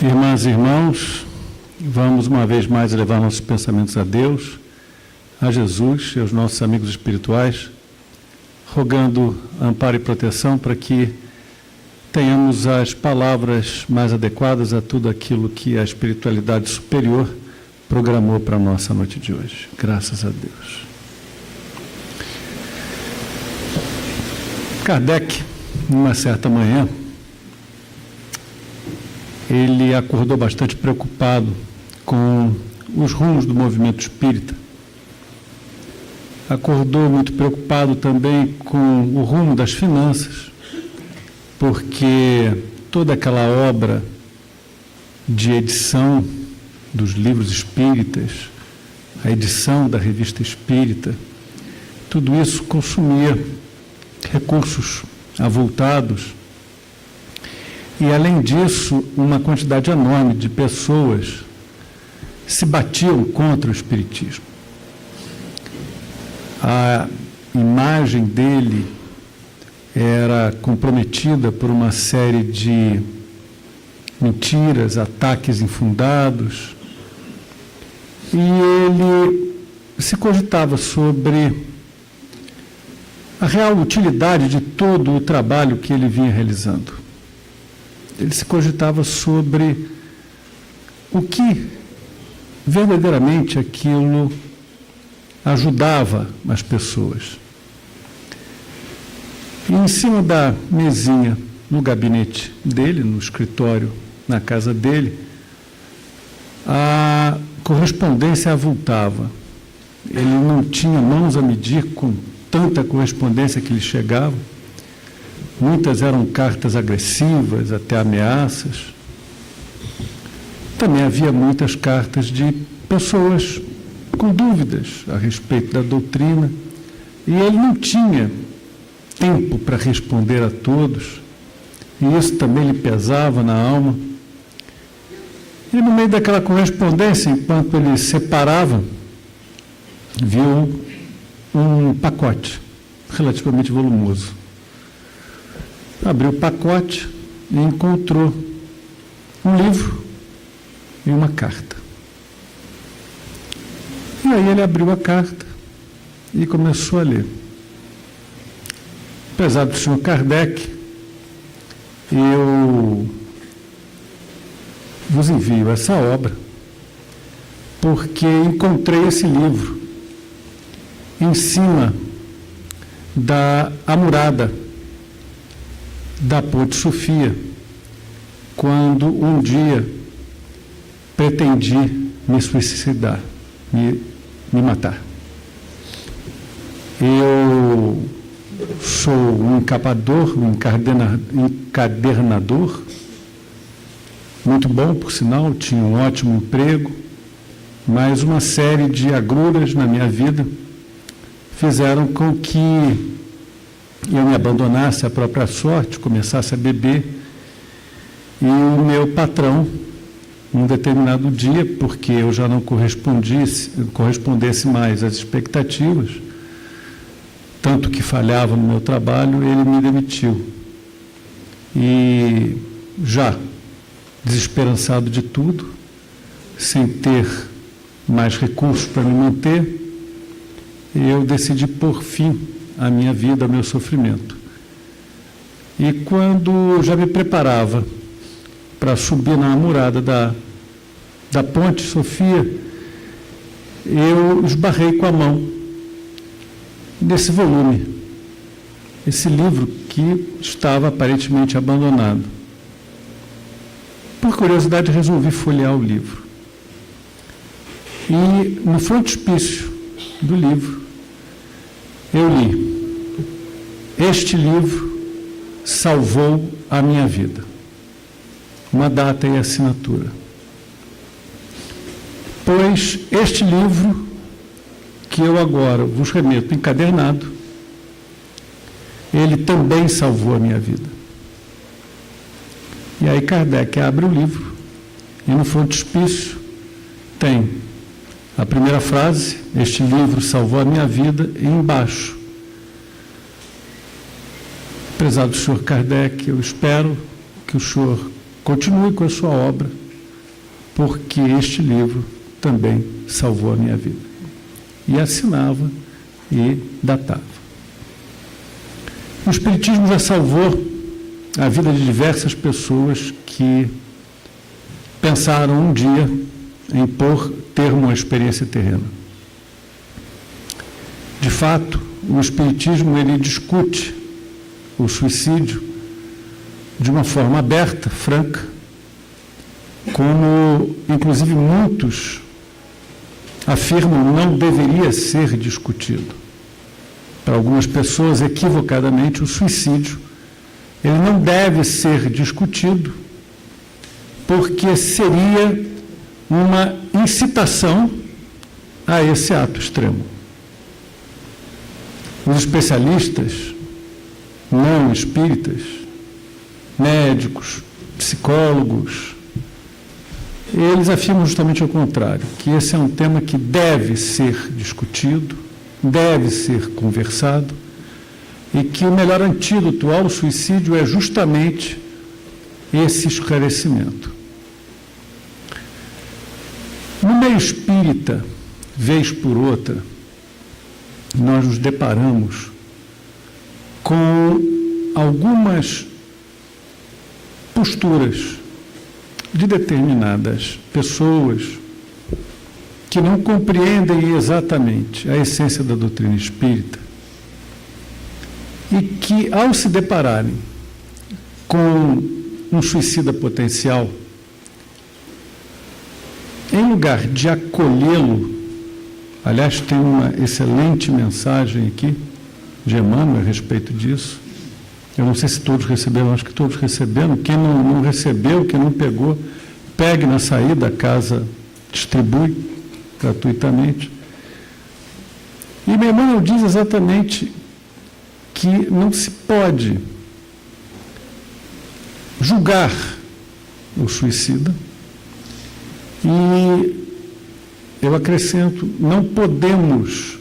Irmãs e irmãos, vamos uma vez mais levar nossos pensamentos a Deus, a Jesus e aos nossos amigos espirituais, rogando amparo e proteção para que tenhamos as palavras mais adequadas a tudo aquilo que a espiritualidade superior programou para a nossa noite de hoje. Graças a Deus. Kardec, numa certa manhã, ele acordou bastante preocupado com os rumos do movimento espírita. Acordou muito preocupado também com o rumo das finanças, porque toda aquela obra de edição dos livros espíritas, a edição da revista espírita, tudo isso consumia recursos avultados. E, além disso, uma quantidade enorme de pessoas se batiam contra o espiritismo. A imagem dele era comprometida por uma série de mentiras, ataques infundados, e ele se cogitava sobre a real utilidade de todo o trabalho que ele vinha realizando. Ele se cogitava sobre o que verdadeiramente aquilo ajudava as pessoas. E em cima da mesinha, no gabinete dele, no escritório, na casa dele, a correspondência avultava. Ele não tinha mãos a medir com tanta correspondência que lhe chegava. Muitas eram cartas agressivas, até ameaças. Também havia muitas cartas de pessoas com dúvidas a respeito da doutrina, e ele não tinha tempo para responder a todos, e isso também lhe pesava na alma. E no meio daquela correspondência, enquanto ele separava, viu um pacote relativamente volumoso. Abriu o pacote e encontrou um livro e uma carta. E aí ele abriu a carta e começou a ler. Apesar do senhor Kardec, eu vos envio essa obra porque encontrei esse livro em cima da amurada da Ponte Sofia, quando um dia pretendi me suicidar, me matar. Eu sou um encapador, um encadernador, muito bom, por sinal, tinha um ótimo emprego, mas uma série de agruras na minha vida fizeram com que eu me abandonasse à própria sorte, começasse a beber, e o meu patrão, num determinado dia, porque eu já não correspondesse mais às expectativas, tanto que falhava no meu trabalho, ele me demitiu. E já desesperançado de tudo, sem ter mais recursos para me manter, eu decidi pôr fim à minha vida, ao meu sofrimento. E quando já me preparava para subir na amurada da Ponte Sofia, eu esbarrei com a mão nesse volume, esse livro que estava aparentemente abandonado. Por curiosidade, resolvi folhear o livro. E no frontispício do livro, eu li: este livro salvou a minha vida. Uma data e assinatura. Pois este livro, que eu agora vos remeto encadernado, ele também salvou a minha vida. E aí Kardec abre o livro e no frontispício tem a primeira frase: este livro salvou a minha vida, e embaixo: prezado senhor Kardec, eu espero que o senhor continue com a sua obra, porque este livro também salvou a minha vida. E assinava e datava. O Espiritismo já salvou a vida de diversas pessoas que pensaram um dia em pôr termo à experiência terrena. De fato, o Espiritismo ele discute o suicídio de uma forma aberta, franca, como, inclusive, muitos afirmam não deveria ser discutido. Para algumas pessoas, equivocadamente, o suicídio ele não deve ser discutido porque seria uma incitação a esse ato extremo. Os especialistas não espíritas, médicos, psicólogos, eles afirmam justamente o contrário, que esse é um tema que deve ser discutido, deve ser conversado, e que o melhor antídoto ao suicídio é justamente esse esclarecimento. No meio espírita, vez por outra, nós nos deparamos com algumas posturas de determinadas pessoas que não compreendem exatamente a essência da doutrina espírita e que, ao se depararem com um suicida potencial, em lugar de acolhê-lo, aliás, tem uma excelente mensagem aqui de Emmanuel a respeito disso. Eu não sei se todos receberam, acho que todos receberam. Quem não recebeu, quem não pegou, pegue na saída, a casa distribui gratuitamente. E Emmanuel diz exatamente que não se pode julgar o suicida e eu acrescento, não podemos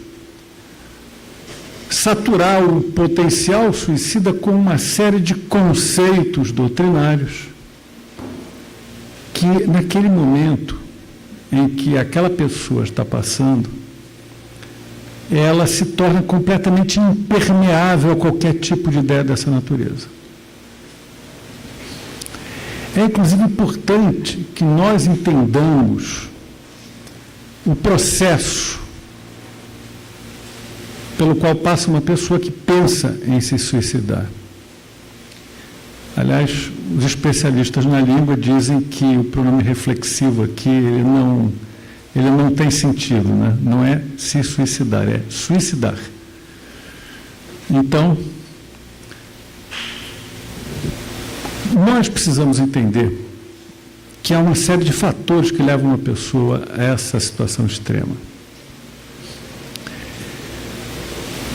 saturar o potencial suicida com uma série de conceitos doutrinários que, naquele momento em que aquela pessoa está passando, ela se torna completamente impermeável a qualquer tipo de ideia dessa natureza. É, inclusive, importante que nós entendamos o processo pelo qual passa uma pessoa que pensa em se suicidar. Aliás, os especialistas na língua dizem que o pronome reflexivo aqui, ele não tem sentido, né? Não é se suicidar, é suicidar. Então, nós precisamos entender que há uma série de fatores que levam uma pessoa a essa situação extrema.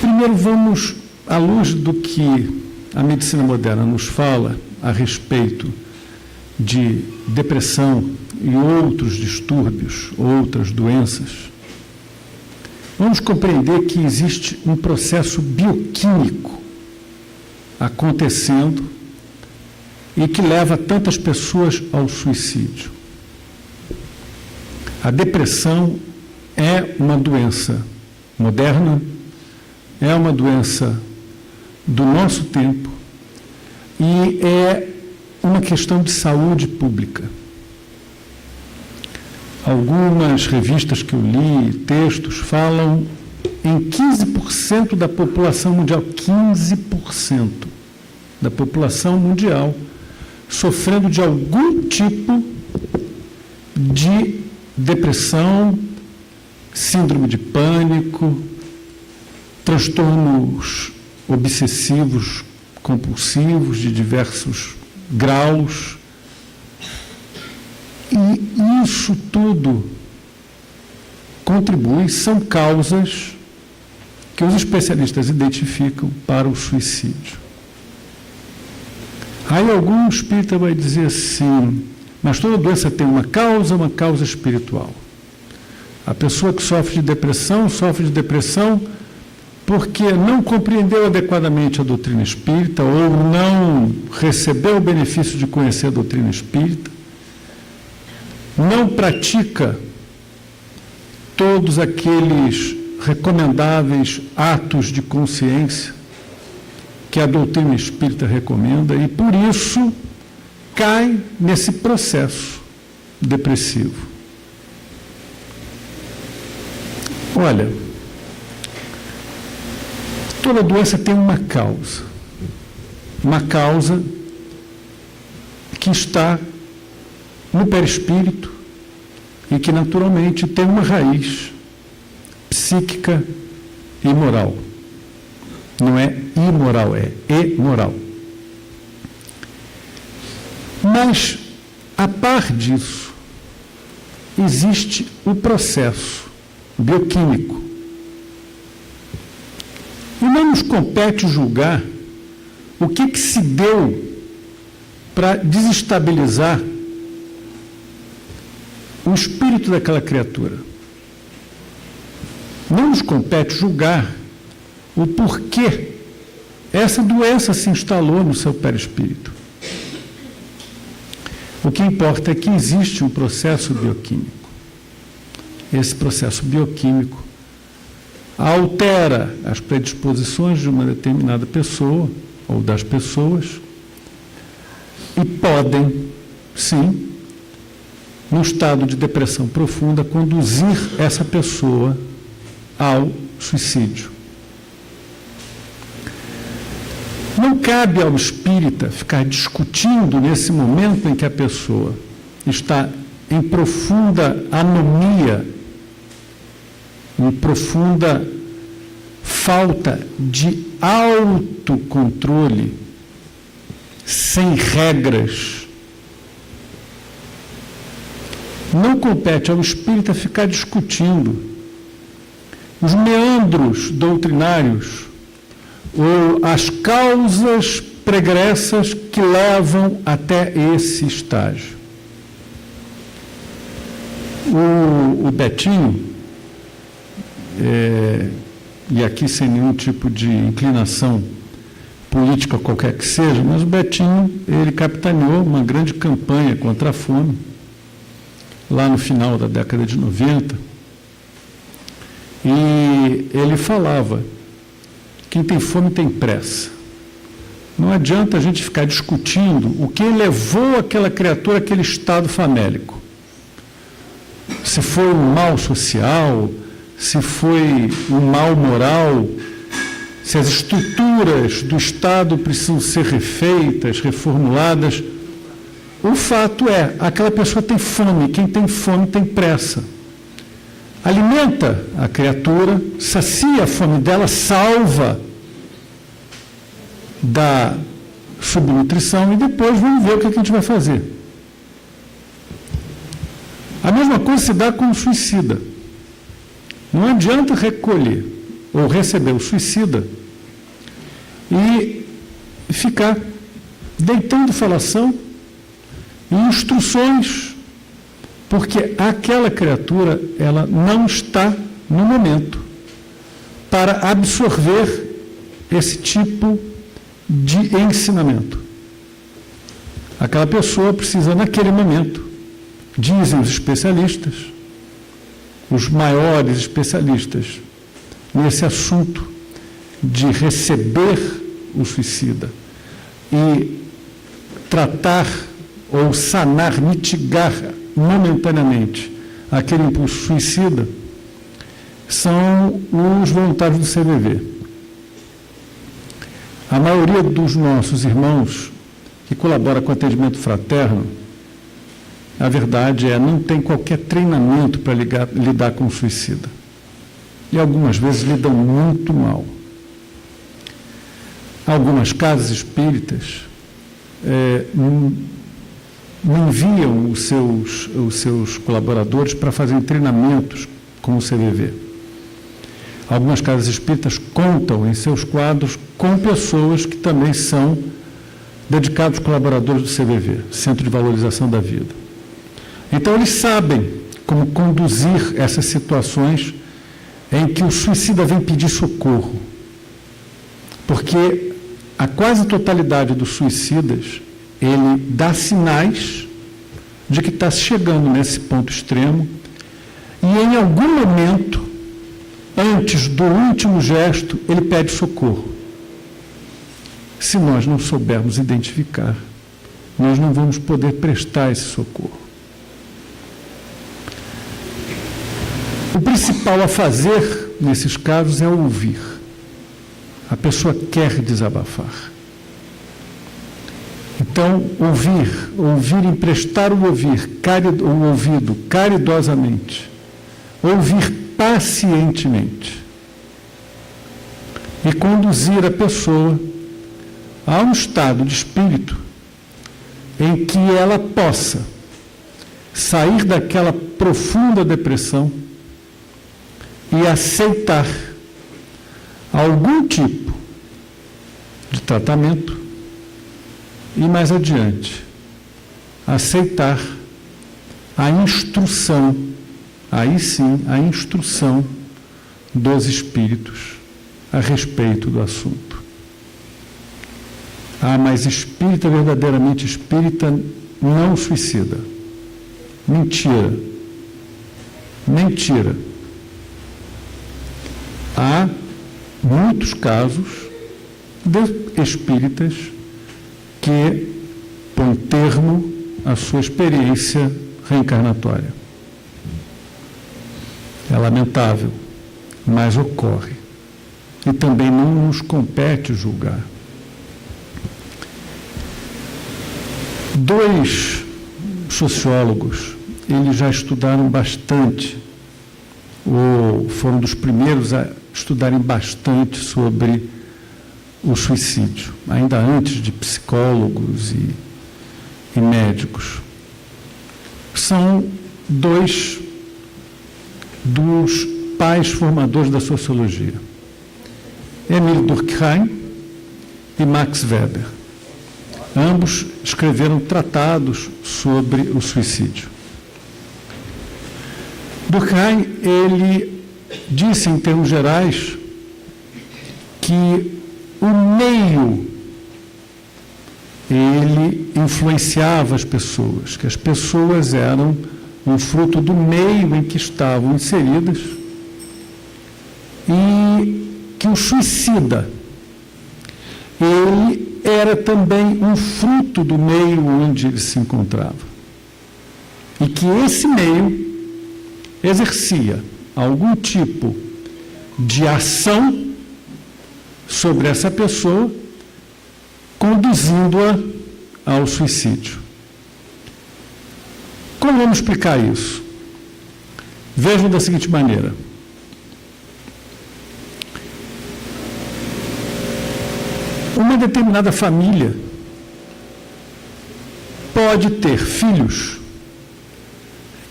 Primeiro, vamos à luz do que a medicina moderna nos fala a respeito de depressão e outros distúrbios, outras doenças. Vamos compreender que existe um processo bioquímico acontecendo e que leva tantas pessoas ao suicídio. A depressão é uma doença moderna, é uma doença do nosso tempo e é uma questão de saúde pública. Algumas revistas que eu li, textos, falam em 15% da população mundial, 15% da população mundial sofrendo de algum tipo de depressão, síndrome de pânico, transtornos obsessivos compulsivos de diversos graus. E isso tudo contribui, são causas que os especialistas identificam para o suicídio. Aí algum espírita vai dizer assim, mas toda doença tem uma causa espiritual. A pessoa que sofre de depressão porque não compreendeu adequadamente a doutrina espírita ou não recebeu o benefício de conhecer a doutrina espírita. não pratica todos aqueles recomendáveis atos de consciência que a doutrina espírita recomenda e, por isso, cai nesse processo depressivo. Olha, toda doença tem uma causa que está no perispírito e que, naturalmente, tem uma raiz psíquica e moral. Não é imoral, é moral. Mas, a par disso, existe o processo bioquímico. E não nos compete julgar o que se deu para desestabilizar o espírito daquela criatura. Não nos compete julgar o porquê essa doença se instalou no seu perispírito. O que importa é que existe um processo bioquímico. Esse processo bioquímico altera as predisposições de uma determinada pessoa ou das pessoas e podem, sim, num estado de depressão profunda, conduzir essa pessoa ao suicídio. Não cabe ao espírita ficar discutindo nesse momento em que a pessoa está em profunda anomia, em profunda falta de autocontrole, sem regras. Não compete ao espírita ficar discutindo os meandros doutrinários ou as causas pregressas que levam até esse estágio. O Betinho, e aqui sem nenhum tipo de inclinação política qualquer que seja, mas o Betinho, ele capitaneou uma grande campanha contra a fome, lá no final da década de 90, e ele falava: quem tem fome tem pressa. Não adianta a gente ficar discutindo o que levou aquela criatura àquele estado famélico. Se foi um mal social, se foi um mal moral, se as estruturas do Estado precisam ser refeitas, reformuladas. O fato é, aquela pessoa tem fome, quem tem fome tem pressa. Alimenta a criatura, sacia a fome dela, salva da subnutrição e depois vamos ver o que a gente vai fazer. A mesma coisa se dá com o suicida. Não adianta recolher ou receber o suicida e ficar deitando falação e instruções, porque aquela criatura, ela não está no momento para absorver esse tipo de ensinamento. Aquela pessoa precisa, naquele momento, dizem os especialistas, os maiores especialistas nesse assunto de receber o suicida e tratar ou sanar, mitigar momentaneamente aquele impulso suicida, são os voluntários do CVV. A maioria dos nossos irmãos que colabora com o atendimento fraterno, a verdade é, não tem qualquer treinamento para lidar com o suicida. E algumas vezes lidam muito mal. Algumas casas espíritas não enviam os seus colaboradores para fazerem treinamentos com o CVV. Algumas casas espíritas contam em seus quadros com pessoas que também são dedicados colaboradores do CVV, Centro de Valorização da Vida. Então, eles sabem como conduzir essas situações em que o suicida vem pedir socorro. Porque a quase totalidade dos suicidas, ele dá sinais de que está chegando nesse ponto extremo e, em algum momento, antes do último gesto, ele pede socorro. Se nós não soubermos identificar, nós não vamos poder prestar esse socorro. O principal a fazer, nesses casos, é ouvir. A pessoa quer desabafar. Então, ouvir, emprestar o ouvido caridosamente, ouvir pacientemente e conduzir a pessoa a um estado de espírito em que ela possa sair daquela profunda depressão e aceitar algum tipo de tratamento e, mais adiante, aceitar a instrução, aí sim, a instrução dos espíritos a respeito do assunto. Mas espírita, verdadeiramente espírita, não suicida. Mentira. Mentira. Há muitos casos de espíritas que põem termo à sua experiência reencarnatória. É lamentável, mas ocorre. E também não nos compete julgar. 2 sociólogos, eles já estudaram bastante, ou foram dos primeiros a estudarem bastante sobre o suicídio, ainda antes de psicólogos e médicos. São 2 dos pais formadores da sociologia, Emile Durkheim e Max Weber. Ambos escreveram tratados sobre o suicídio. Durkheim, ele disse, em termos gerais, que o meio, ele influenciava as pessoas, que as pessoas eram um fruto do meio em que estavam inseridas e que o suicida, ele era também um fruto do meio onde ele se encontrava. E que esse meio exercia algum tipo de ação sobre essa pessoa, conduzindo-a ao suicídio. Como vamos explicar isso? Vejam da seguinte maneira. Uma determinada família pode ter filhos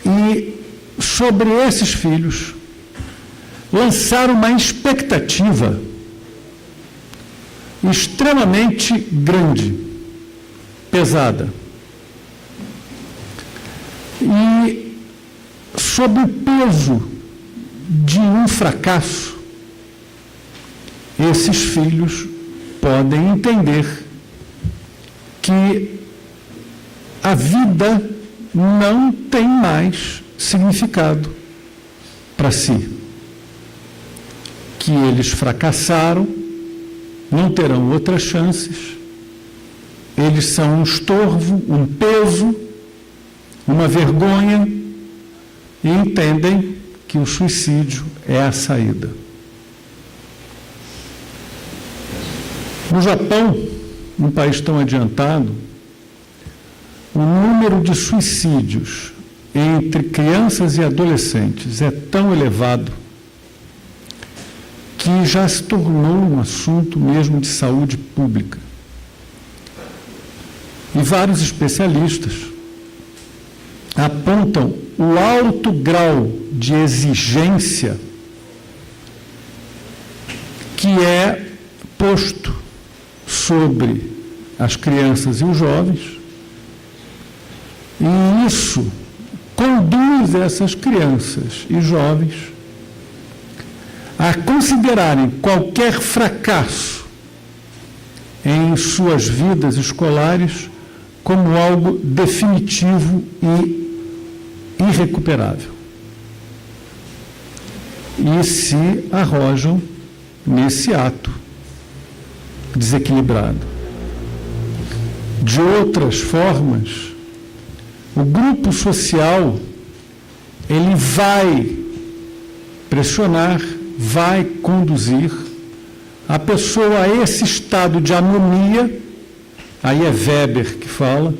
e, sobre esses filhos, lançar uma expectativa extremamente grande, pesada. E, sob o peso de um fracasso, esses filhos podem entender que a vida não tem mais significado para si, que eles fracassaram, não terão outras chances, eles são um estorvo, um peso, uma vergonha, e entendem que o suicídio é a saída. No Japão, um país tão adiantado, o número de suicídios entre crianças e adolescentes é tão elevado que já se tornou um assunto mesmo de saúde pública. E vários especialistas apontam o alto grau de exigência que é posto sobre as crianças e os jovens, e isso conduz essas crianças e jovens a considerarem qualquer fracasso em suas vidas escolares como algo definitivo e irrecuperável. E se arrojam nesse ato desequilibrado. De outras formas, o grupo social, ele vai pressionar, vai conduzir a pessoa a esse estado de anomia, aí é Weber que fala,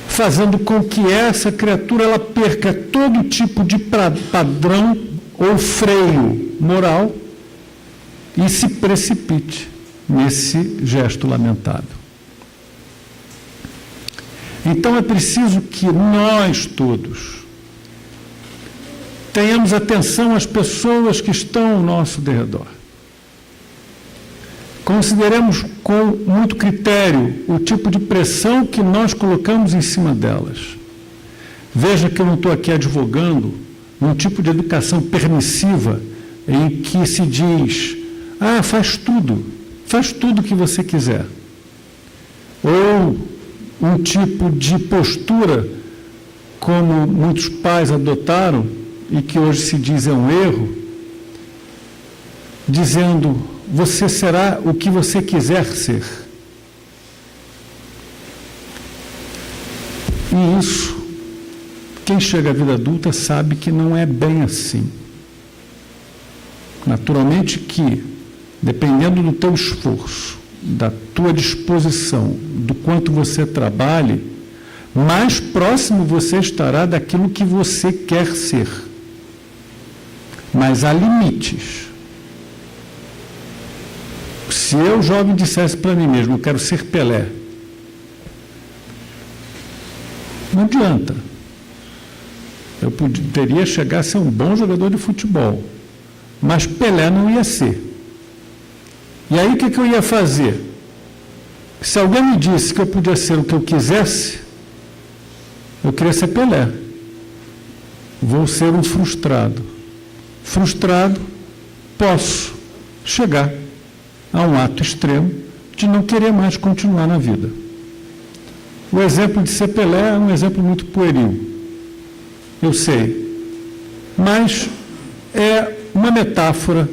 fazendo com que essa criatura ela perca todo tipo de padrão ou freio moral e se precipite nesse gesto lamentável. Então é preciso que nós todos tenhamos atenção às pessoas que estão ao nosso derredor. Consideremos com muito critério o tipo de pressão que nós colocamos em cima delas. Veja que eu não estou aqui advogando um tipo de educação permissiva em que se diz, faz tudo que você quiser. Ou um tipo de postura, como muitos pais adotaram, e que hoje se diz é um erro, dizendo, você será o que você quiser ser. E isso, quem chega à vida adulta sabe que não é bem assim. Naturalmente que, dependendo do teu esforço, da tua disposição, do quanto você trabalhe, mais próximo você estará daquilo que você quer ser. Mas há limites. Se eu, jovem, dissesse para mim mesmo, eu quero ser Pelé, não adianta. Eu poderia chegar a ser um bom jogador de futebol, mas Pelé não ia ser. E aí o que eu ia fazer? Se alguém me disse que eu podia ser o que eu quisesse, eu queria ser Pelé. Vou ser um frustrado. Frustrado, posso chegar a um ato extremo de não querer mais continuar na vida. O exemplo de ser Pelé é um exemplo muito pueril, eu sei, mas é uma metáfora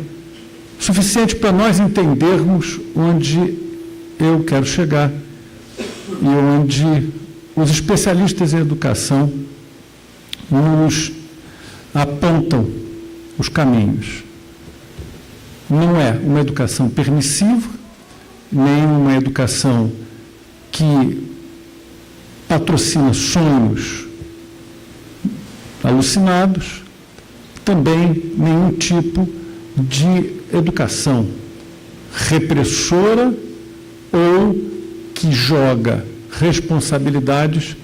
suficiente para nós entendermos onde eu quero chegar e onde os especialistas em educação nos apontam os caminhos. Não é uma educação permissiva, nem uma educação que patrocina sonhos alucinados, também nenhum tipo de educação repressora ou que joga responsabilidades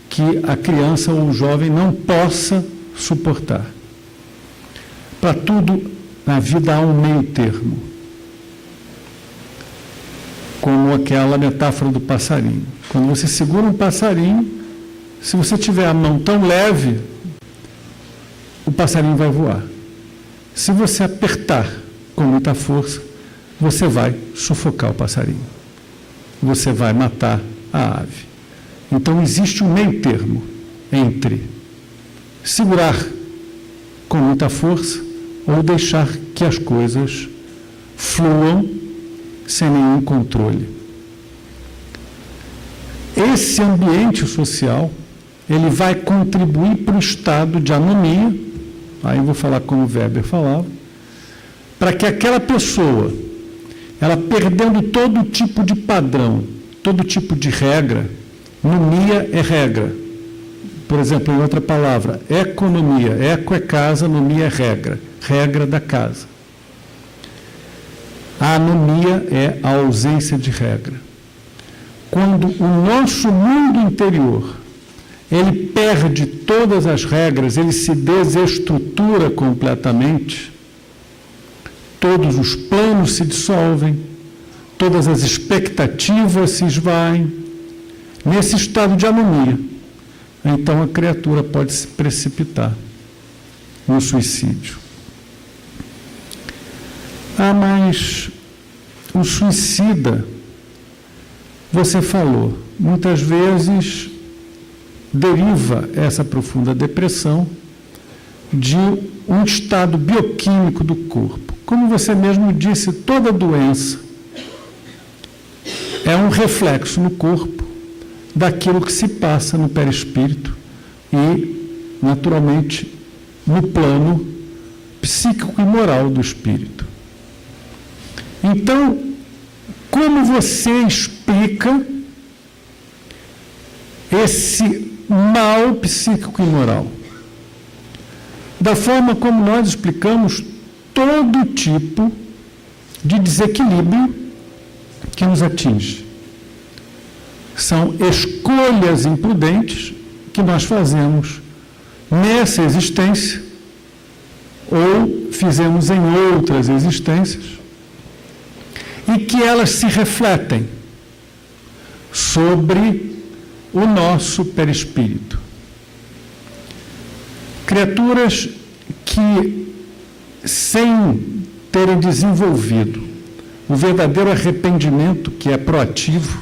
que a criança ou o jovem não possa suportar. Para tudo na vida há um meio termo, como aquela metáfora do passarinho. Quando você segura um passarinho, se você tiver a mão tão leve, o passarinho vai voar. Se você apertar com muita força, você vai sufocar o passarinho. Você vai matar a ave. Então existe um meio termo entre segurar com muita força ou deixar que as coisas fluam sem nenhum controle. Esse ambiente social, ele vai contribuir para o estado de anomia, aí eu vou falar como Weber falava, para que aquela pessoa, ela perdendo todo tipo de padrão, todo tipo de regra, nomia é regra. Por exemplo, em outra palavra, economia, eco é casa, nomia é regra, regra da casa. A anomia é a ausência de regra. Quando o nosso mundo interior, ele perde todas as regras, ele se desestrutura completamente, todos os planos se dissolvem, todas as expectativas se esvaem, nesse estado de anomia. Então a criatura pode se precipitar no suicídio. Mas o suicida você falou, muitas vezes deriva essa profunda depressão de um estado bioquímico do corpo. Como você mesmo disse, toda doença é um reflexo no corpo daquilo que se passa no perispírito e, naturalmente, no plano psíquico e moral do espírito. Então, como você explica esse mal psíquico e moral? Da forma como nós explicamos todo tipo de desequilíbrio que nos atinge. São escolhas imprudentes que nós fazemos nessa existência ou fizemos em outras existências e que elas se refletem sobre o nosso perispírito. Criaturas que, sem terem desenvolvido o verdadeiro arrependimento, que é proativo,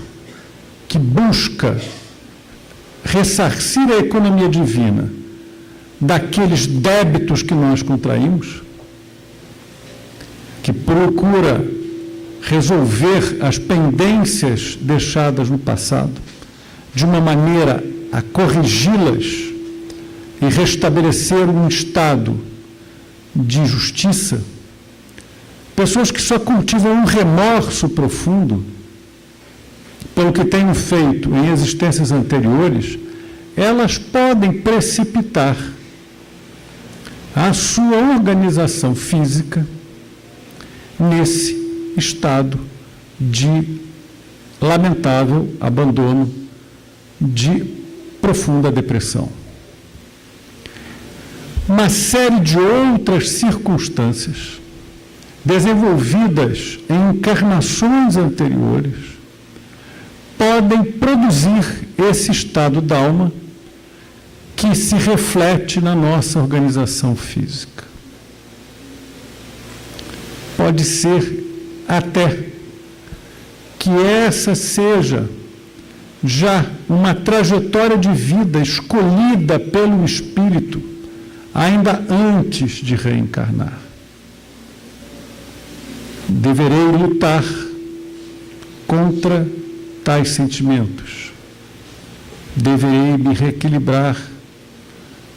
que busca ressarcir a economia divina daqueles débitos que nós contraímos, que procura resolver as pendências deixadas no passado de uma maneira a corrigi-las e restabelecer um estado de justiça, pessoas que só cultivam um remorso profundo pelo que tenham feito em existências anteriores, elas podem precipitar a sua organização física nesse estado de lamentável abandono, de profunda depressão. Uma série de outras circunstâncias desenvolvidas em encarnações anteriores podem produzir esse estado da alma que se reflete na nossa organização física. Pode ser até que essa seja já uma trajetória de vida escolhida pelo espírito ainda antes de reencarnar. Deverei lutar contra tais sentimentos. Deverei me reequilibrar,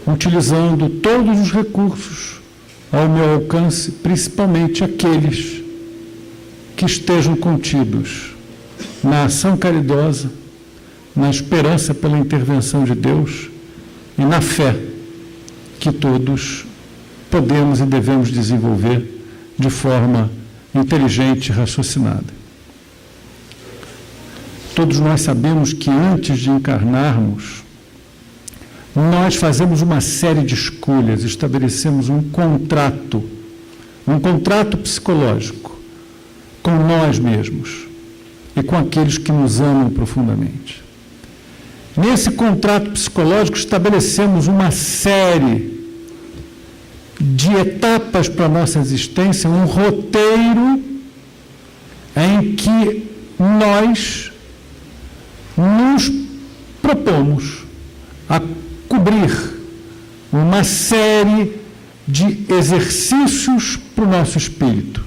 utilizando todos os recursos ao meu alcance, principalmente aqueles que estejam contidos na ação caridosa, na esperança pela intervenção de Deus e na fé que todos podemos e devemos desenvolver de forma inteligente e raciocinada. Todos nós sabemos que antes de encarnarmos, nós fazemos uma série de escolhas, estabelecemos um contrato psicológico com nós mesmos e com aqueles que nos amam profundamente. Nesse contrato psicológico estabelecemos uma série de etapas para a nossa existência, um roteiro em que nós nos propomos a cobrir uma série de exercícios para o nosso espírito.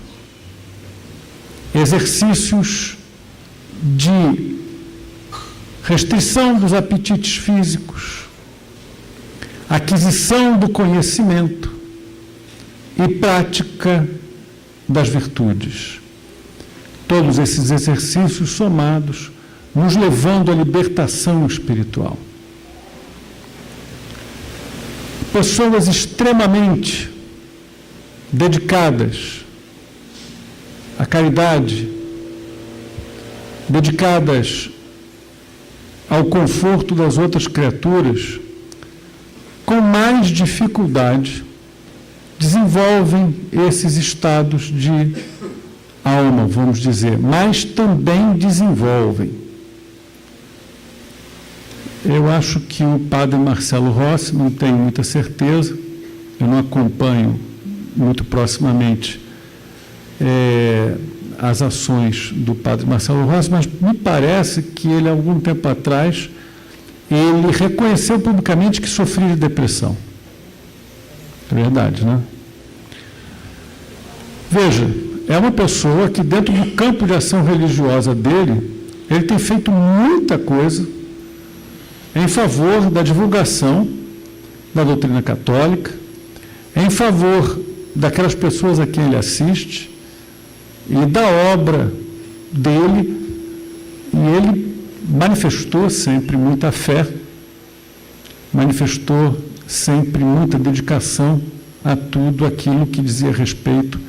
Exercícios de restrição dos apetites físicos, aquisição do conhecimento e prática das virtudes. Todos esses exercícios somados nos levando à libertação espiritual. Pessoas extremamente dedicadas à caridade, dedicadas ao conforto das outras criaturas, com mais dificuldade, desenvolvem esses estados de alma, vamos dizer, mas também desenvolvem. Eu acho que o padre Marcelo Rossi, não tenho muita certeza, eu não acompanho muito proximamente as ações do padre Marcelo Rossi, mas me parece que ele, algum tempo atrás, ele reconheceu publicamente que sofria de depressão. É verdade, né? Veja, é uma pessoa que, dentro do campo de ação religiosa dele, ele tem feito muita coisa em favor da divulgação da doutrina católica, em favor daquelas pessoas a quem ele assiste e da obra dele, e ele manifestou sempre muita fé, manifestou sempre muita dedicação a tudo aquilo que dizia respeito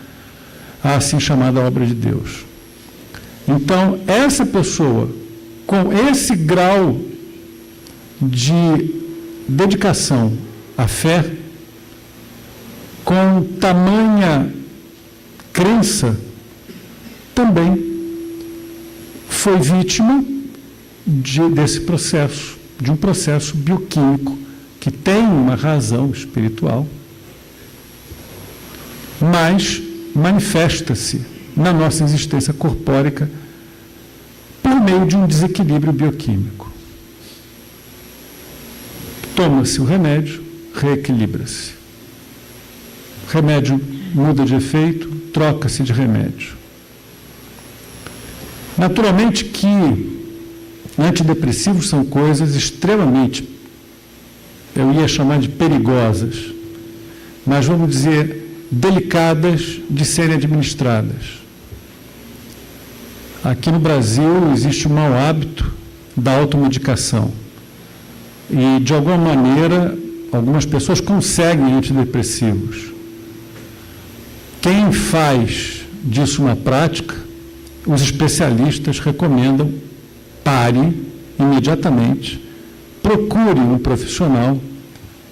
à assim chamada obra de Deus. Então, essa pessoa, com esse grau de dedicação à fé, com tamanha crença, também foi vítima desse processo, de um processo bioquímico que tem uma razão espiritual, mas manifesta-se na nossa existência corpórica por meio de um desequilíbrio bioquímico. Toma-se o remédio, reequilibra-se. O remédio muda de efeito, troca-se de remédio. Naturalmente que antidepressivos são coisas extremamente, eu ia chamar de perigosas, mas vamos dizer, delicadas de serem administradas. Aqui no Brasil existe o mau hábito da automedicação. E, de alguma maneira, algumas pessoas conseguem antidepressivos. Quem faz disso uma prática, os especialistas recomendam: pare imediatamente, procure um profissional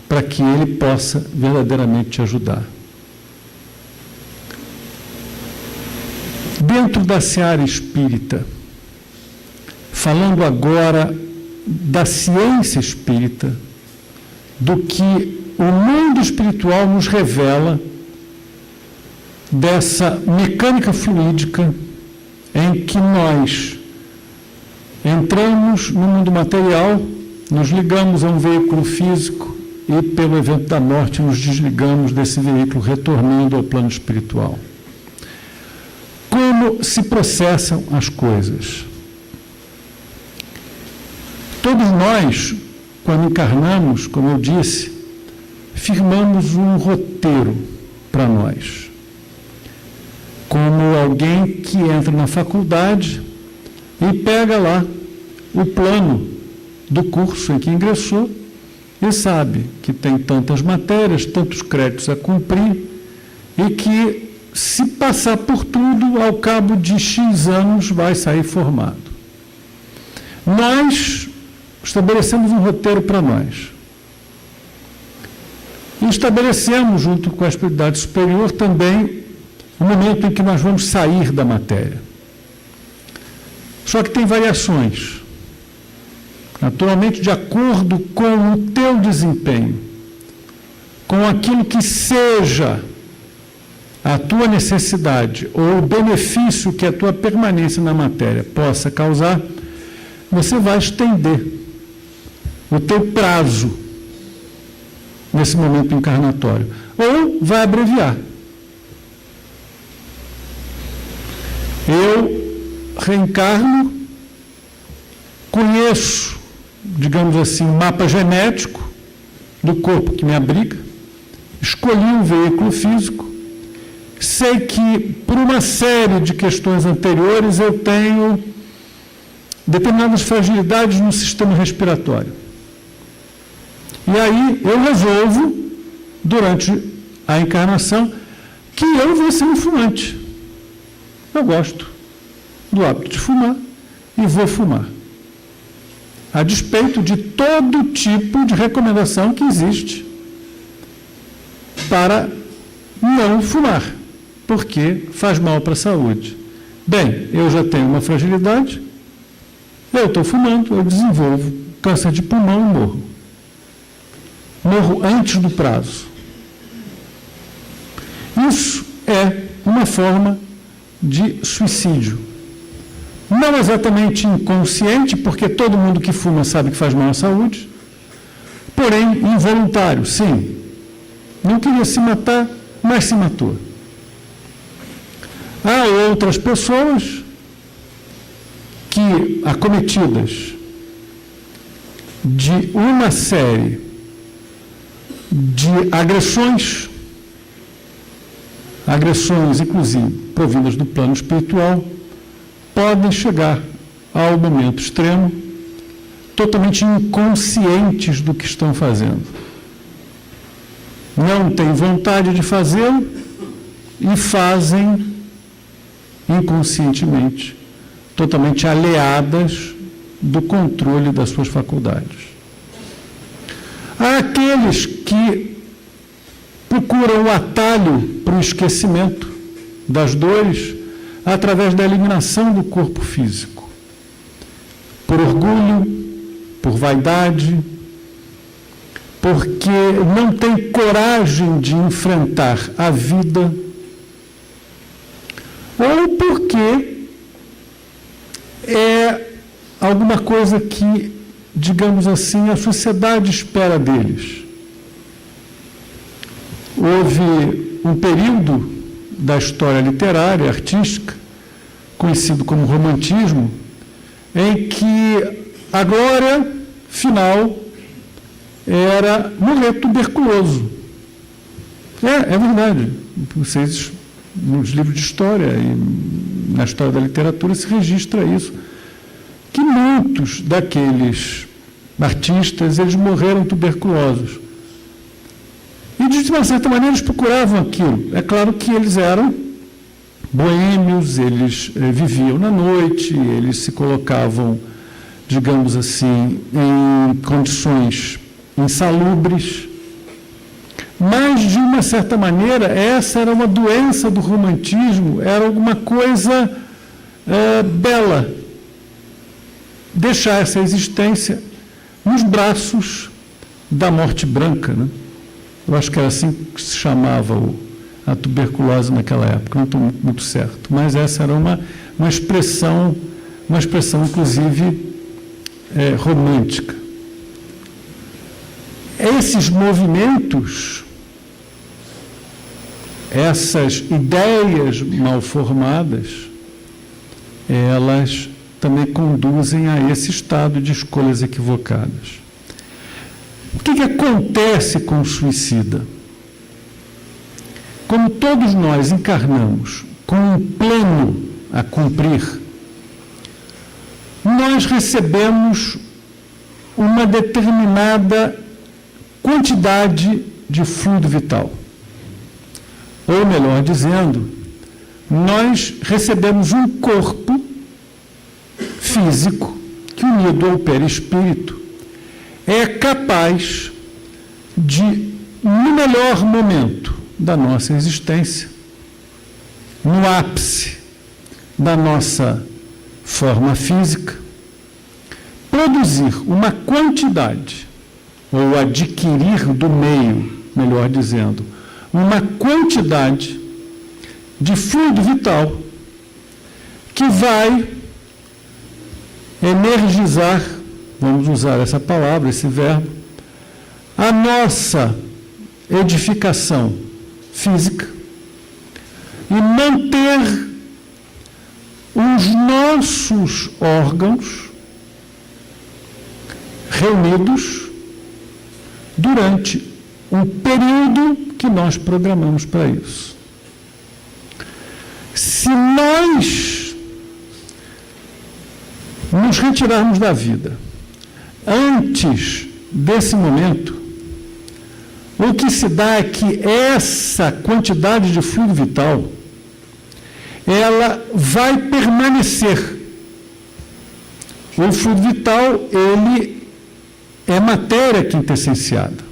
para que ele possa verdadeiramente te ajudar. Dentro da seara espírita, falando agora da ciência espírita, do que o mundo espiritual nos revela dessa mecânica fluídica em que nós entramos no mundo material, nos ligamos a um veículo físico e, pelo evento da morte, nos desligamos desse veículo, retornando ao plano espiritual. Como se processam as coisas? Todos nós, quando encarnamos, como eu disse, firmamos um roteiro para nós. Como alguém que entra na faculdade e pega lá o plano do curso em que ingressou e sabe que tem tantas matérias, tantos créditos a cumprir e que, se passar por tudo, ao cabo de X anos vai sair formado. Nós estabelecemos um roteiro para nós. E estabelecemos, junto com a espiritualidade superior, também o momento em que nós vamos sair da matéria. Só que tem variações. Naturalmente, de acordo com o teu desempenho, com aquilo que seja a tua necessidade ou o benefício que a tua permanência na matéria possa causar, você vai estender o teu prazo nesse momento encarnatório, ou vai abreviar. Eu reencarno, conheço, digamos assim, um mapa genético do corpo que me abriga, escolhi um veículo físico, sei que, por uma série de questões anteriores, eu tenho determinadas fragilidades no sistema respiratório. E aí eu resolvo, durante a encarnação, que eu vou ser um fumante. Eu gosto do hábito de fumar e vou fumar. A despeito de todo tipo de recomendação que existe para não fumar, porque faz mal para a saúde. Bem, eu já tenho uma fragilidade, eu estou fumando, eu desenvolvo câncer de pulmão e morro. Morro antes do prazo. Isso é uma forma de suicídio. Não exatamente inconsciente, porque todo mundo que fuma sabe que faz mal à saúde, porém involuntário, sim. Não queria se matar, mas se matou. Há outras pessoas que, acometidas de uma série de agressões inclusive provindas do plano espiritual, podem chegar ao momento extremo totalmente inconscientes do que estão fazendo. Não têm vontade de fazê-lo e fazem inconscientemente, totalmente alheadas do controle das suas faculdades. Há aqueles que procuram o atalho para o esquecimento das dores através da eliminação do corpo físico, por orgulho, por vaidade, porque não tem coragem de enfrentar a vida, ou porque é alguma coisa que, digamos assim, a sociedade espera deles. Houve um período da história literária, artística, conhecido como romantismo, em que a glória final era morrer tuberculoso. É verdade. Vocês, nos livros de história e na história da literatura, se registra isso. Que muitos daqueles artistas, eles morreram tuberculosos. E, de uma certa maneira, eles procuravam aquilo. É claro que eles eram boêmios, eles viviam na noite, eles se colocavam, digamos assim, em condições insalubres. Mas, de uma certa maneira, essa era uma doença do romantismo, era alguma coisa bela. Deixar essa existência nos braços da morte branca, né? Eu acho que era assim que se chamava a tuberculose naquela época, não estou muito certo, mas essa era uma expressão inclusive romântica. Esses movimentos, essas ideias mal formadas, elas também conduzem a esse estado de escolhas equivocadas. O que acontece com o suicida? Como todos nós encarnamos com um plano a cumprir, nós recebemos uma determinada quantidade de fluido vital. Ou melhor dizendo, nós recebemos um corpo físico que, unido ao perispírito, é capaz de, no melhor momento da nossa existência, no ápice da nossa forma física, produzir uma quantidade, ou adquirir do meio, melhor dizendo, uma quantidade de fluido vital que vai energizar, vamos usar essa palavra, esse verbo, a nossa edificação física e manter os nossos órgãos reunidos durante um período que nós programamos para isso. Se nós nos retirarmos da vida antes desse momento, o que se dá é que essa quantidade de fluido vital, ela vai permanecer. O fluido vital, ele é matéria quintessenciada.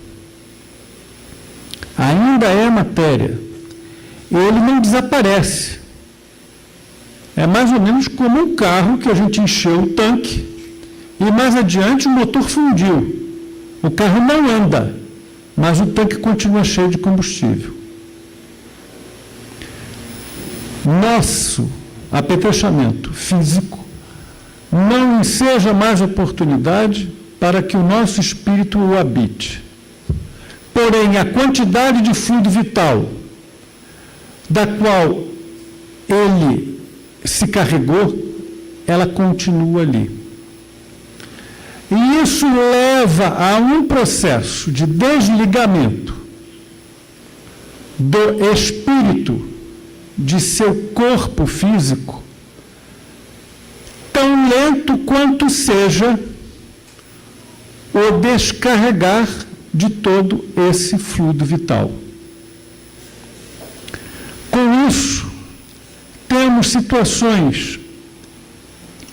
Ainda é matéria. Ele não desaparece. É mais ou menos como um carro que a gente encheu o tanque e mais adiante o motor fundiu. O carro não anda, mas o tanque continua cheio de combustível. nosso apetrechamento físico não seja mais oportunidade para que o nosso espírito o habite. Porém, a quantidade de fluido vital da qual ele se carregou, ela continua ali. E isso leva a um processo de desligamento do espírito de seu corpo físico, tão lento quanto seja o descarregar de todo esse fluido vital. Com isso, temos situações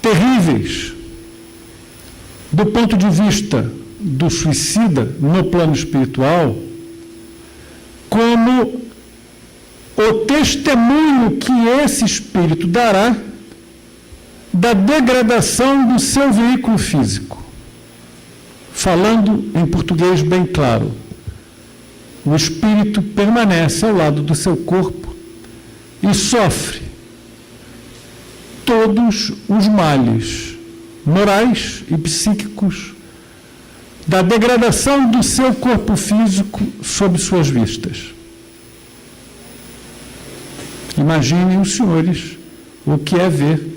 terríveis do ponto de vista do suicida no plano espiritual, como o testemunho que esse espírito dará da degradação do seu veículo físico. Falando em português bem claro, o espírito permanece ao lado do seu corpo e sofre todos os males morais e psíquicos da degradação do seu corpo físico sob suas vistas. Imaginem os senhores o que é ver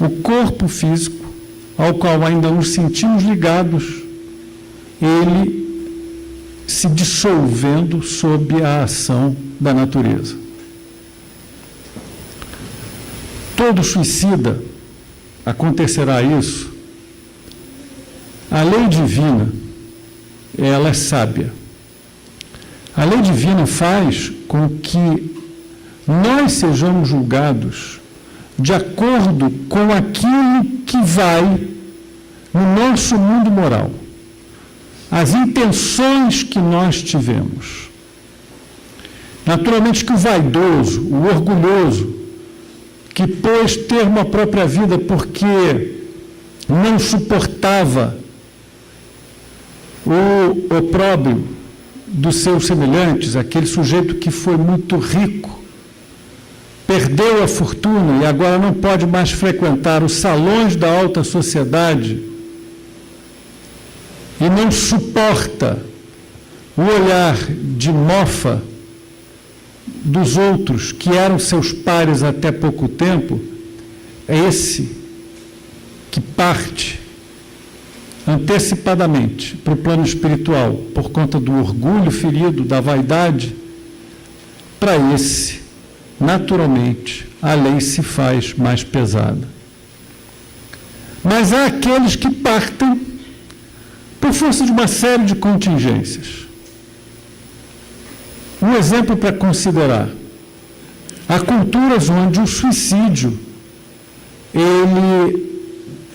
o corpo físico ao qual ainda nos sentimos ligados, ele se dissolvendo sob a ação da natureza. Todo suicida acontecerá isso. A lei divina, ela é sábia. A lei divina faz com que nós sejamos julgados de acordo com aquilo que vai no nosso mundo moral, as intenções que nós tivemos. Naturalmente que o vaidoso, o orgulhoso, que pôs termo à própria vida porque não suportava o opróbrio dos seus semelhantes, aquele sujeito que foi muito rico, perdeu a fortuna e agora não pode mais frequentar os salões da alta sociedade e não suporta o olhar de mofa dos outros que eram seus pares até pouco tempo, é esse que parte antecipadamente para o plano espiritual por conta do orgulho ferido, da vaidade. Para esse, naturalmente, a lei se faz mais pesada. Mas há aqueles que partem por força de uma série de contingências. Um exemplo para considerar: há culturas onde o suicídio ele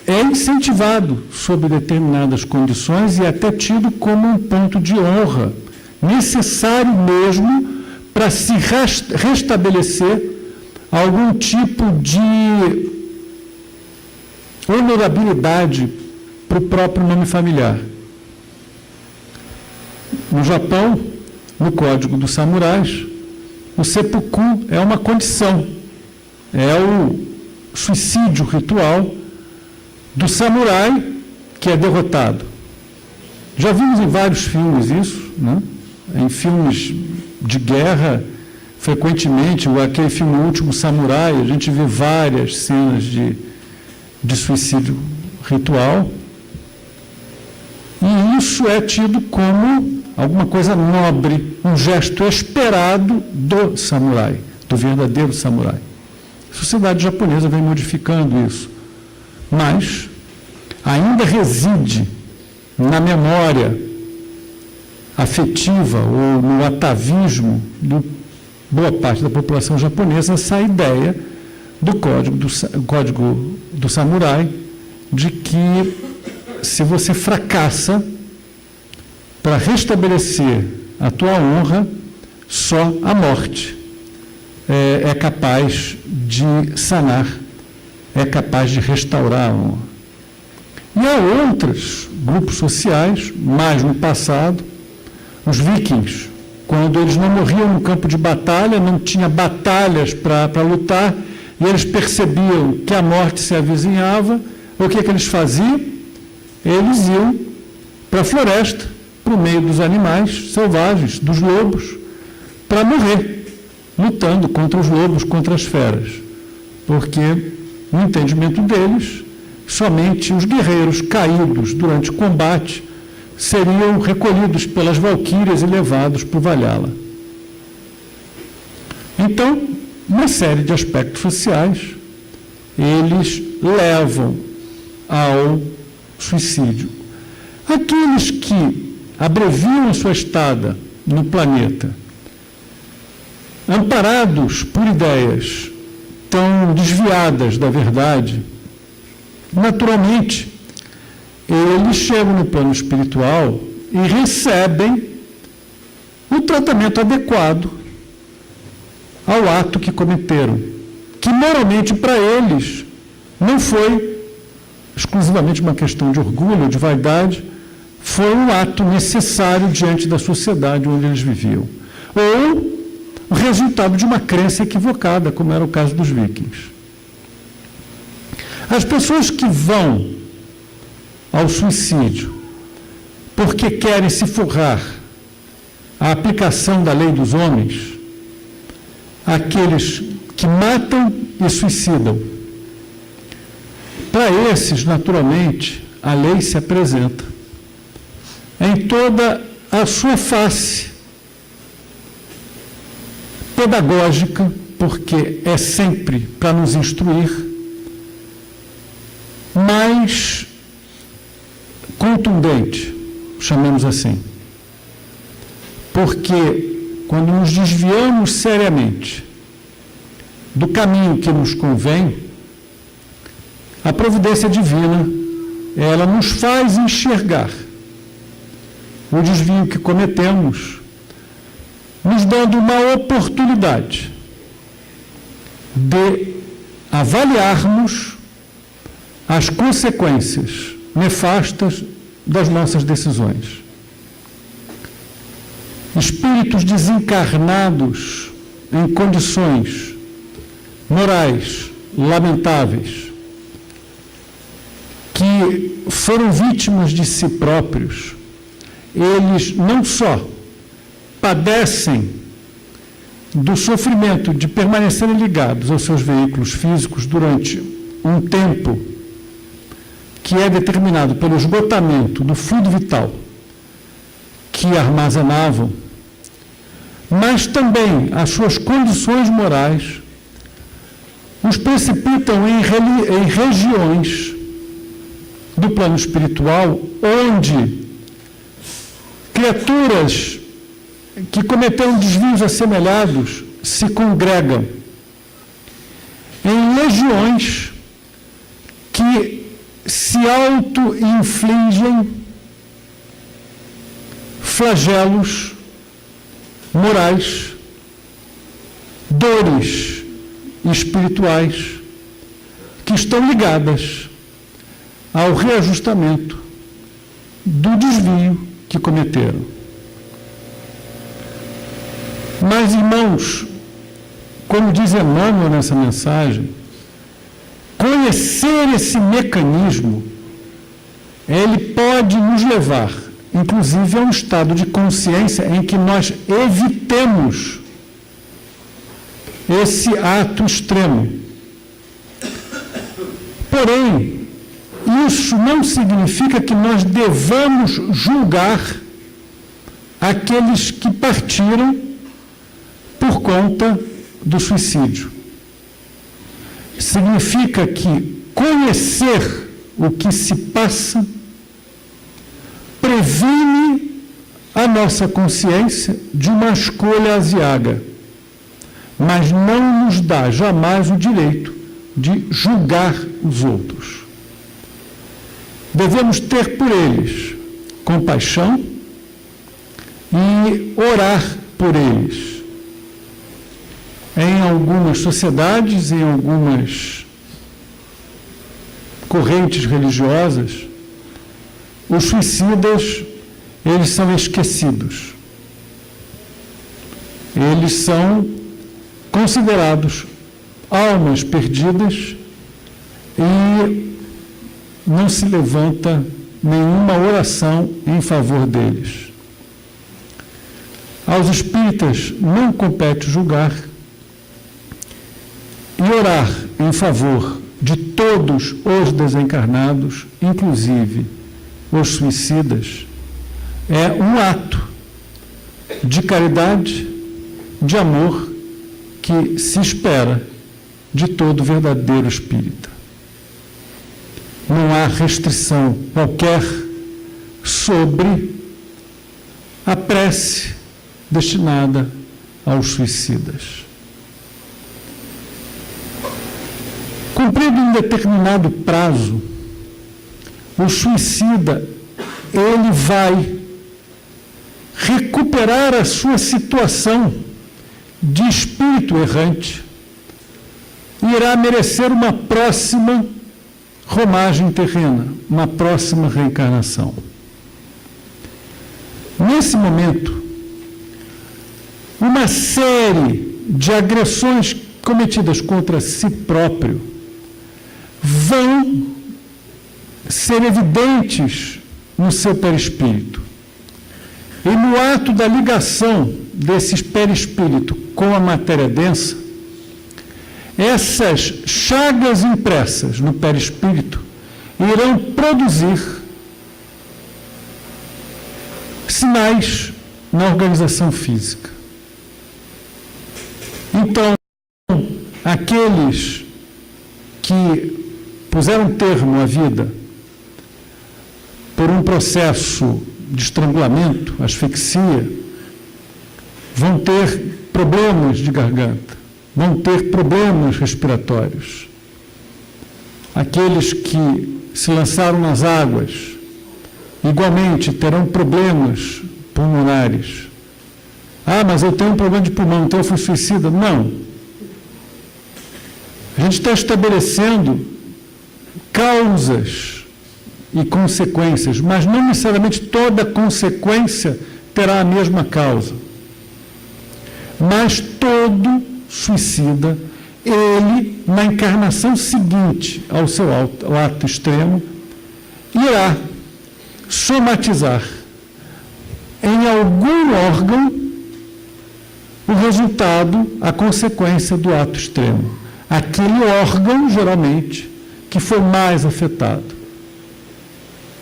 é incentivado sob determinadas condições e até tido como um ponto de honra, necessário mesmo para se restabelecer algum tipo de honorabilidade para o próprio nome familiar. No Japão, no Código dos Samurais, o seppuku é uma condição, é o suicídio ritual do samurai que é derrotado. Já vimos em vários filmes isso, né? Em filmes de guerra, frequentemente, aquele filme O Último Samurai, a gente vê várias cenas de suicídio ritual, e isso é tido como alguma coisa nobre, um gesto esperado do samurai, do verdadeiro samurai. A sociedade japonesa vem modificando isso, mas ainda reside na memória afetiva ou no atavismo de boa parte da população japonesa essa ideia do código do samurai, de que se você fracassa para restabelecer a tua honra, só a morte é capaz de sanar, é capaz de restaurar a honra. E há outros grupos sociais, mais no passado, os vikings, quando eles não morriam no campo de batalha, não tinha batalhas para lutar, e eles percebiam que a morte se avizinhava, o que eles faziam? Eles iam para a floresta, para o meio dos animais selvagens, dos lobos, para morrer, lutando contra os lobos, contra as feras. Porque, no entendimento deles, somente os guerreiros caídos durante o combate seriam recolhidos pelas valquírias e levados para o Valhalla. Então, uma série de aspectos sociais, eles levam ao suicídio. Aqueles que abreviam a sua estada no planeta, amparados por ideias tão desviadas da verdade, naturalmente, eles chegam no plano espiritual e recebem o tratamento adequado ao ato que cometeram, que moralmente para eles não foi exclusivamente uma questão de orgulho, de vaidade, foi um ato necessário diante da sociedade onde eles viviam. Ou o resultado de uma crença equivocada, como era o caso dos vikings. As pessoas que vão ao suicídio porque querem se forrar à aplicação da lei dos homens, aqueles que matam e suicidam, para esses, naturalmente, a lei se apresenta em toda a sua face pedagógica, porque é sempre para nos instruir, mais contundente, chamemos assim. Porque quando nos desviamos seriamente do caminho que nos convém, a providência divina, ela nos faz enxergar o desvio que cometemos, nos dando uma oportunidade de avaliarmos as consequências nefastas das nossas decisões. Espíritos desencarnados em condições morais lamentáveis, que foram vítimas de si próprios, eles não só padecem do sofrimento de permanecerem ligados aos seus veículos físicos durante um tempo que é determinado pelo esgotamento do fluido vital que armazenavam, mas também as suas condições morais os precipitam em regiões do plano espiritual onde criaturas que cometeram desvios assemelhados se congregam em legiões que se auto-infligem flagelos morais, dores espirituais que estão ligadas ao reajustamento do desvio que cometeram. Mas, irmãos, como diz Emmanuel nessa mensagem, conhecer esse mecanismo, ele pode nos levar, inclusive, a um estado de consciência em que nós evitemos esse ato extremo. Porém, isso não significa que nós devamos julgar aqueles que partiram por conta do suicídio. Significa que conhecer o que se passa previne a nossa consciência de uma escolha aziaga, mas não nos dá jamais o direito de julgar os outros. Devemos ter por eles compaixão e orar por eles. Em algumas sociedades, em algumas correntes religiosas, os suicidas, eles são esquecidos. eles são considerados almas perdidas e não se levanta nenhuma oração em favor deles. Aos espíritas não compete julgar e orar em favor de todos os desencarnados, inclusive os suicidas, é um ato de caridade, de amor, que se espera de todo verdadeiro espírita. Não há restrição qualquer sobre a prece destinada aos suicidas. Cumprido um determinado prazo, o suicida, ele vai recuperar a sua situação de espírito errante e irá merecer uma próxima romagem terrena, uma próxima reencarnação. Nesse momento, uma série de agressões cometidas contra si próprio vão ser evidentes no seu perispírito. E no ato da ligação desse perispírito com a matéria densa, essas chagas impressas no perispírito irão produzir sinais na organização física. Então, aqueles que puseram termo à vida por um processo de estrangulamento, asfixia, vão ter problemas de garganta, vão ter problemas respiratórios. Aqueles que se lançaram nas águas, igualmente terão problemas pulmonares. Ah, mas eu tenho um problema de pulmão, então eu fui suicida. Não. A gente está estabelecendo causas e consequências, mas não necessariamente toda consequência terá a mesma causa. Mas todo suicida, ele, na encarnação seguinte ao seu ato extremo, irá somatizar em algum órgão o resultado, a consequência do ato extremo. Aquele órgão, geralmente, que foi mais afetado.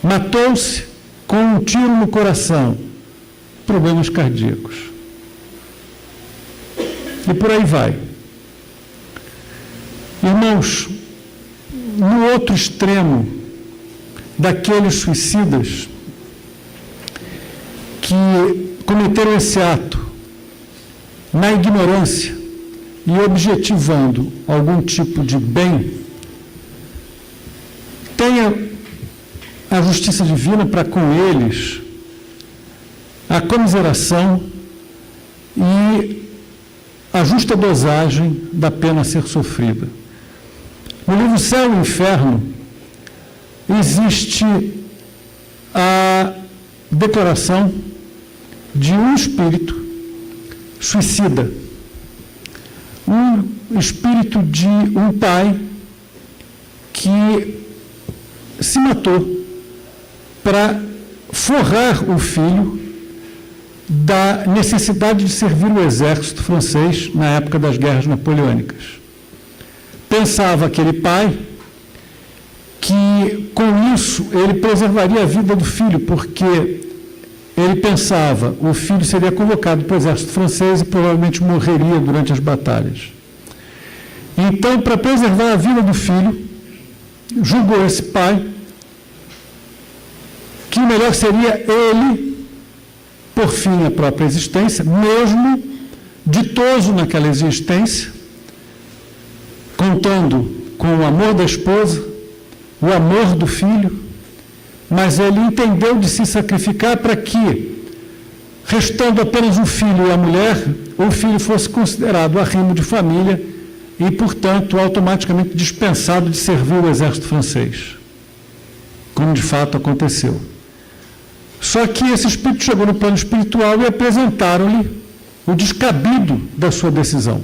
Matou-se com um tiro no coração, problemas cardíacos. E por aí vai. Irmãos, no outro extremo daqueles suicidas que cometeram esse ato na ignorância e objetivando algum tipo de bem, tenha a justiça divina para com eles a comiseração e a justa dosagem da pena a ser sofrida. No livro Céu e Inferno existe a declaração de um espírito suicida, um espírito de um pai que se matou para forrar o filho da necessidade de servir o exército francês na época das guerras napoleônicas. Pensava aquele pai que, com isso, ele preservaria a vida do filho, porque ele pensava o filho seria convocado para o exército francês e provavelmente morreria durante as batalhas. Então, para preservar a vida do filho, julgou esse pai que o melhor seria ele por fim à própria existência, mesmo ditoso naquela existência, contando com o amor da esposa, o amor do filho, mas ele entendeu de se sacrificar para que, restando apenas o filho e a mulher, o filho fosse considerado arrimo de família e, portanto, automaticamente dispensado de servir o exército francês, como de fato aconteceu. Só que esse espírito chegou no plano espiritual e apresentaram-lhe o descabido da sua decisão,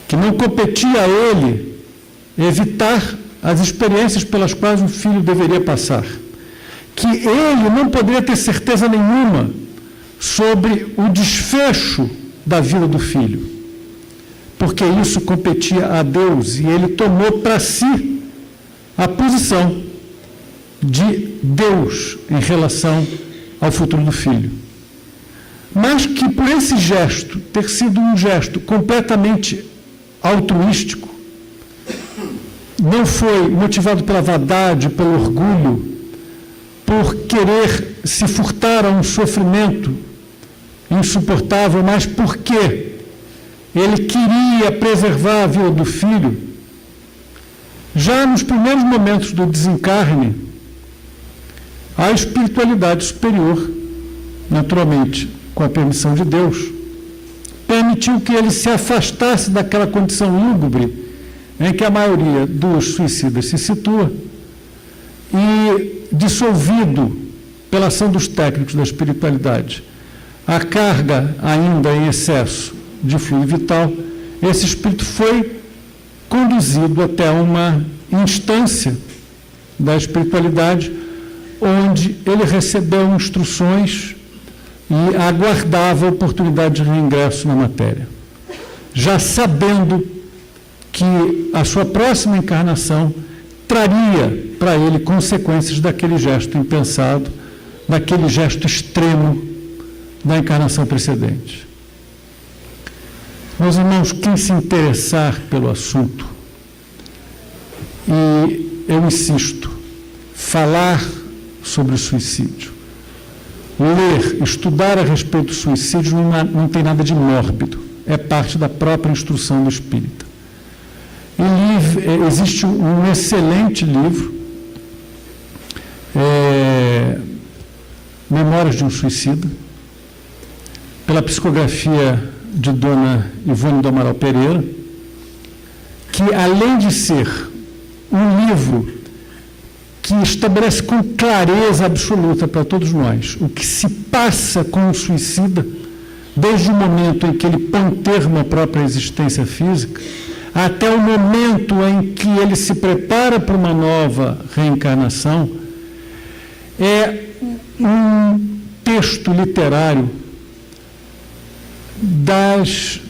que não competia a ele evitar as experiências pelas quais o filho deveria passar, que ele não poderia ter certeza nenhuma sobre o desfecho da vida do filho, porque isso competia a Deus, e ele tomou para si a posição de Deus em relação ao futuro do filho. Mas que por esse gesto, ter sido um gesto completamente altruístico, não foi motivado pela vaidade, pelo orgulho, por querer se furtar a um sofrimento insuportável, mas porque ele queria preservar a vida do filho. Já nos primeiros momentos do desencarne, a espiritualidade superior, naturalmente com a permissão de Deus, permitiu que ele se afastasse daquela condição lúgubre em que a maioria dos suicidas se situa, e, dissolvido pela ação dos técnicos da espiritualidade, a carga ainda em excesso de fluido vital, esse espírito foi conduzido até uma instância da espiritualidade onde ele recebeu instruções e aguardava a oportunidade de reingresso na matéria, já sabendo que a sua próxima encarnação traria para ele consequências daquele gesto impensado, daquele gesto extremo da encarnação precedente. Meus irmãos, quem se interessar pelo assunto, e eu insisto, falar sobre o suicídio, ler, estudar a respeito do suicídio não tem nada de mórbido, é parte da própria instrução do espírita. Existe um excelente livro, Memórias de um Suicida, pela psicografia de Dona Ivone do Amaral Pereira, que, além de ser um livro que estabelece com clareza absoluta para todos nós o que se passa com o suicida, desde o momento em que ele põe termo à própria existência física, até o momento em que ele se prepara para uma nova reencarnação, é um texto literário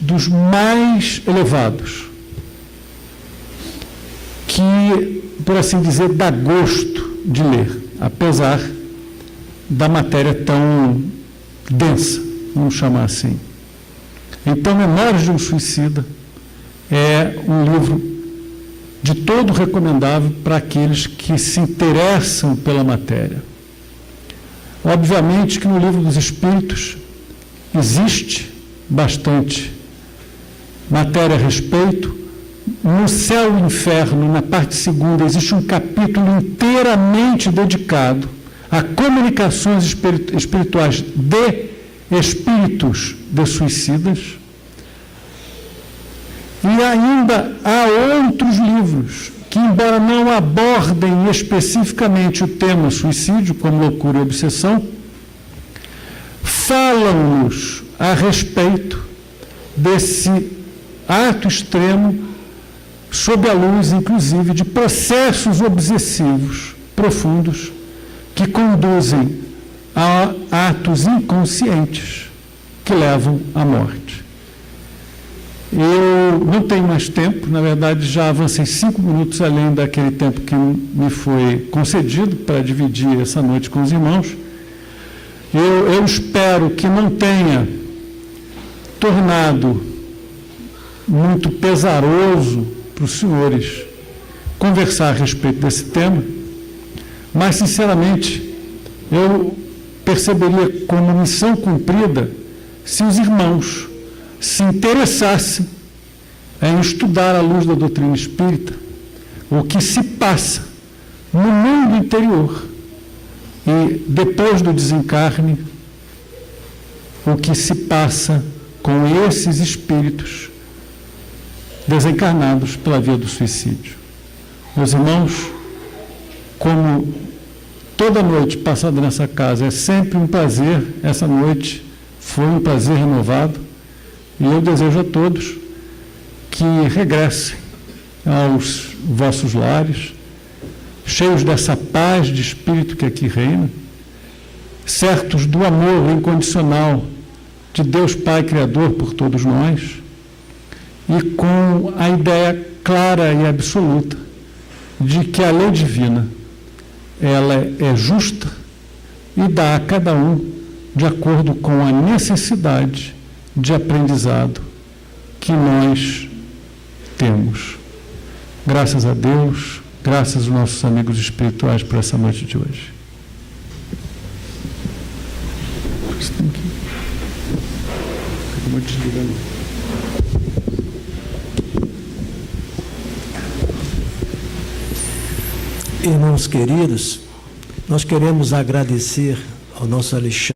dos mais elevados, que, por assim dizer, dá gosto de ler, apesar da matéria tão densa, vamos chamar assim. Então, Memórias de um Suicida é um livro de todo recomendável para aqueles que se interessam pela matéria. Obviamente que no Livro dos Espíritos existe bastante matéria a respeito. No Céu e Inferno, na parte segunda, existe um capítulo inteiramente dedicado a comunicações espirituais de espíritos de suicidas. E ainda há outros livros que, embora não abordem especificamente o tema suicídio, como Loucura e Obsessão, falam-nos a respeito desse ato extremo, sob a luz, inclusive, de processos obsessivos profundos que conduzem a atos inconscientes que levam à morte. Eu não tenho mais tempo, na verdade já avancei 5 minutos além daquele tempo que me foi concedido para dividir essa noite com os irmãos. Eu espero que não tenha tornado muito pesaroso para os senhores conversar a respeito desse tema, mas, sinceramente, eu perceberia como missão cumprida se os irmãos se interessassem em estudar à luz da doutrina espírita o que se passa no mundo interior e, depois do desencarne, o que se passa com esses espíritos desencarnados pela via do suicídio. Meus irmãos, como toda noite passada nessa casa é sempre um prazer, essa noite Foi um prazer renovado e eu desejo a todos que regressem aos vossos lares, cheios dessa paz de espírito que aqui reina, certos do amor incondicional de Deus Pai Criador por todos nós e com a ideia clara e absoluta de que a lei divina ela é justa e dá a cada um de acordo com a necessidade de aprendizado que nós temos. Graças a Deus, graças aos nossos amigos espirituais por essa noite de hoje. Irmãos queridos, nós queremos agradecer ao nosso Alexandre